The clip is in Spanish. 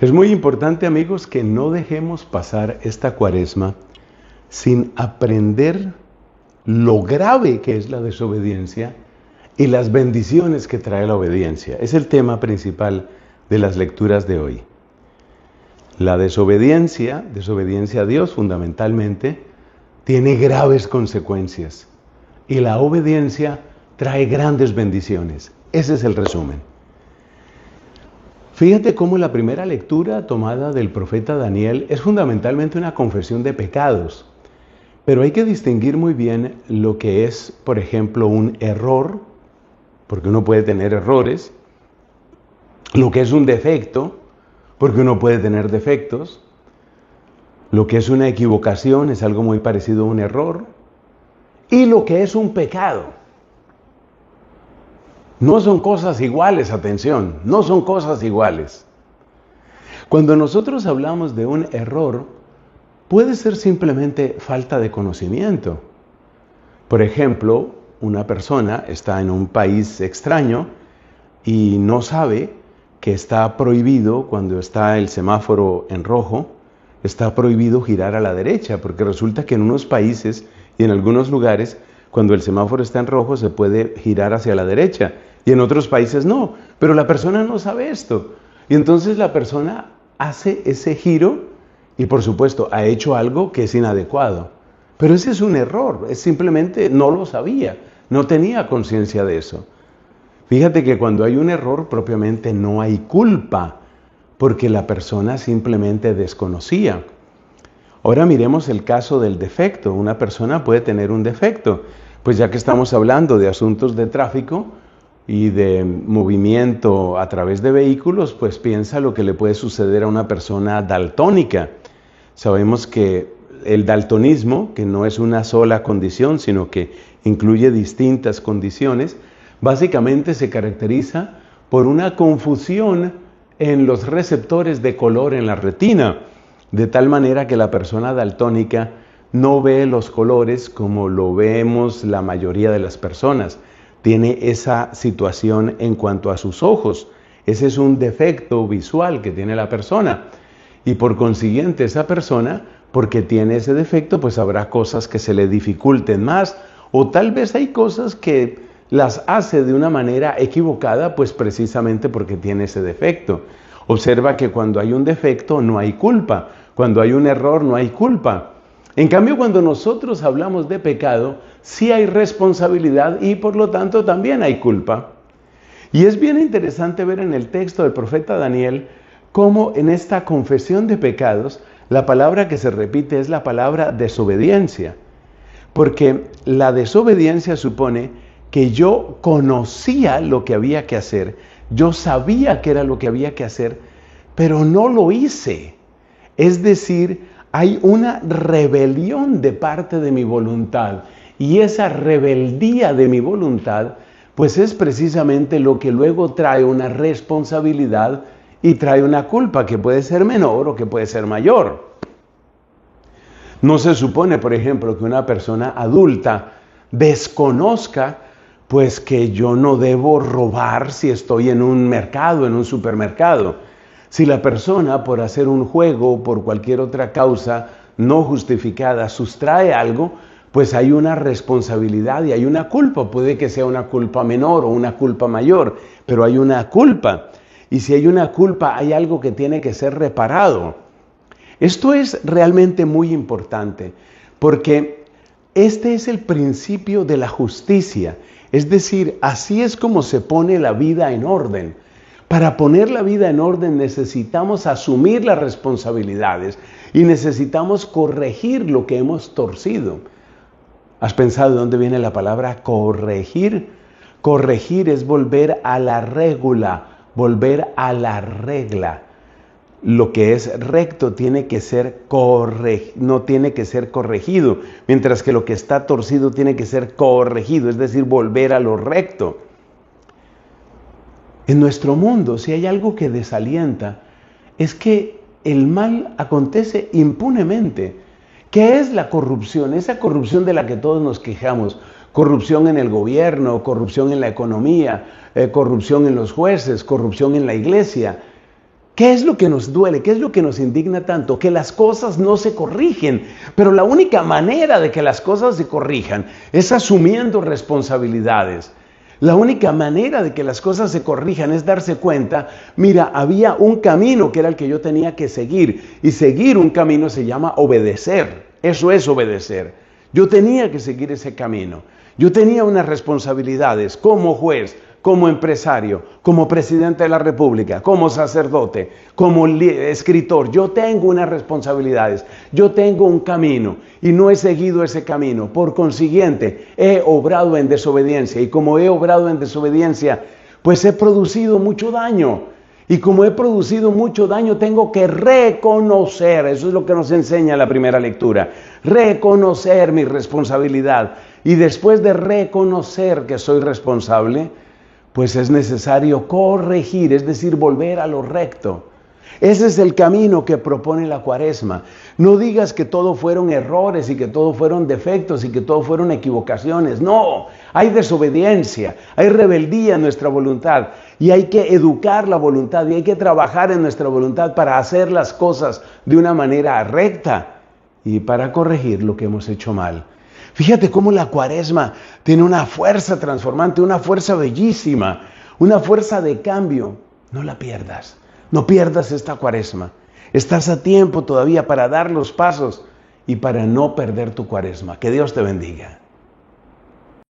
Es muy importante, amigos, que no dejemos pasar esta cuaresma sin aprender lo grave que es la desobediencia y las bendiciones que trae la obediencia. Es el tema principal de las lecturas de hoy. La desobediencia a Dios fundamentalmente, tiene graves consecuencias y la obediencia trae grandes bendiciones. Ese es el resumen. Fíjate cómo la primera lectura tomada del profeta Daniel es fundamentalmente una confesión de pecados. Pero hay que distinguir muy bien lo que es, por ejemplo, un error, porque uno puede tener errores, lo que es un defecto, porque uno puede tener defectos, lo que es una equivocación es algo muy parecido a un error, y lo que es un pecado. No son cosas iguales, atención, no son cosas iguales. Cuando nosotros hablamos de un error, puede ser simplemente falta de conocimiento. Por ejemplo, una persona está en un país extraño y no sabe que está prohibido, cuando está el semáforo en rojo, está prohibido girar a la derecha, porque resulta que en unos países y en algunos lugares, cuando el semáforo está en rojo, se puede girar hacia la derecha, y en otros países no, pero la persona no sabe esto. Y entonces la persona hace ese giro y por supuesto ha hecho algo que es inadecuado. Pero ese es un error, es simplemente no lo sabía, no tenía conciencia de eso. Fíjate que cuando hay un error propiamente no hay culpa, porque la persona simplemente desconocía. Ahora miremos el caso del defecto. Una persona puede tener un defecto, pues ya que estamos hablando de asuntos de tráfico y de movimiento a través de vehículos, pues piensa lo que le puede suceder a una persona daltónica. Sabemos que el daltonismo, que no es una sola condición, sino que incluye distintas condiciones, básicamente se caracteriza por una confusión en los receptores de color en la retina, de tal manera que la persona daltónica no ve los colores como lo vemos la mayoría de las personas. Tiene esa situación en cuanto a sus ojos. Ese es un defecto visual que tiene la persona. Y por consiguiente esa persona, porque tiene ese defecto, pues habrá cosas que se le dificulten más, o tal vez hay cosas que las hace de una manera equivocada, pues precisamente porque tiene ese defecto. Observa que cuando hay un defecto no hay culpa, cuando hay un error no hay culpa. En cambio, cuando nosotros hablamos de pecado, sí hay responsabilidad y por lo tanto también hay culpa. Y es bien interesante ver en el texto del profeta Daniel cómo en esta confesión de pecados la palabra que se repite es la palabra desobediencia. Porque la desobediencia supone que yo conocía lo que había que hacer, yo sabía que era lo que había que hacer, pero no lo hice. Es decir, hay una rebelión de parte de mi voluntad, y esa rebeldía de mi voluntad, pues es precisamente lo que luego trae una responsabilidad y trae una culpa que puede ser menor o que puede ser mayor. No se supone, por ejemplo, que una persona adulta desconozca pues que yo no debo robar si estoy en un mercado, en un supermercado. Si la persona, por hacer un juego o por cualquier otra causa no justificada, sustrae algo, pues hay una responsabilidad y hay una culpa. Puede que sea una culpa menor o una culpa mayor, pero hay una culpa. Y si hay una culpa, hay algo que tiene que ser reparado. Esto es realmente muy importante, porque este es el principio de la justicia. Es decir, así es como se pone la vida en orden. Para poner la vida en orden necesitamos asumir las responsabilidades y necesitamos corregir lo que hemos torcido. ¿Has pensado de dónde viene la palabra corregir? Corregir es volver a la regula, volver a la regla. Lo que es recto tiene que ser no tiene que ser corregido, mientras que lo que está torcido tiene que ser corregido, es decir, volver a lo recto. En nuestro mundo, si hay algo que desalienta, es que el mal acontece impunemente. ¿Qué es la corrupción? Esa corrupción de la que todos nos quejamos. Corrupción en el gobierno, corrupción en la economía, corrupción en los jueces, corrupción en la iglesia. ¿Qué es lo que nos duele? ¿Qué es lo que nos indigna tanto? Que las cosas no se corrigen. Pero la única manera de que las cosas se corrijan es asumiendo responsabilidades. La única manera de que las cosas se corrijan es darse cuenta, mira, había un camino que era el que yo tenía que seguir. Y seguir un camino se llama obedecer. Eso es obedecer. Yo tenía que seguir ese camino. Yo tenía unas responsabilidades como juez, como empresario, como presidente de la República, como sacerdote, como escritor. Yo tengo unas responsabilidades, yo tengo un camino y no he seguido ese camino. Por consiguiente, he obrado en desobediencia y como he obrado en desobediencia, pues he producido mucho daño. Y como he producido mucho daño, tengo que reconocer, eso es lo que nos enseña la primera lectura, reconocer mi responsabilidad. Y después de reconocer que soy responsable, pues es necesario corregir, es decir, volver a lo recto. Ese es el camino que propone la Cuaresma. No digas que todo fueron errores y que todo fueron defectos y que todo fueron equivocaciones. No, hay desobediencia, hay rebeldía en nuestra voluntad y hay que educar la voluntad y hay que trabajar en nuestra voluntad para hacer las cosas de una manera recta y para corregir lo que hemos hecho mal. Fíjate cómo la Cuaresma tiene una fuerza transformante, una fuerza bellísima, una fuerza de cambio. No la pierdas, no pierdas esta Cuaresma. Estás a tiempo todavía para dar los pasos y para no perder tu Cuaresma. Que Dios te bendiga.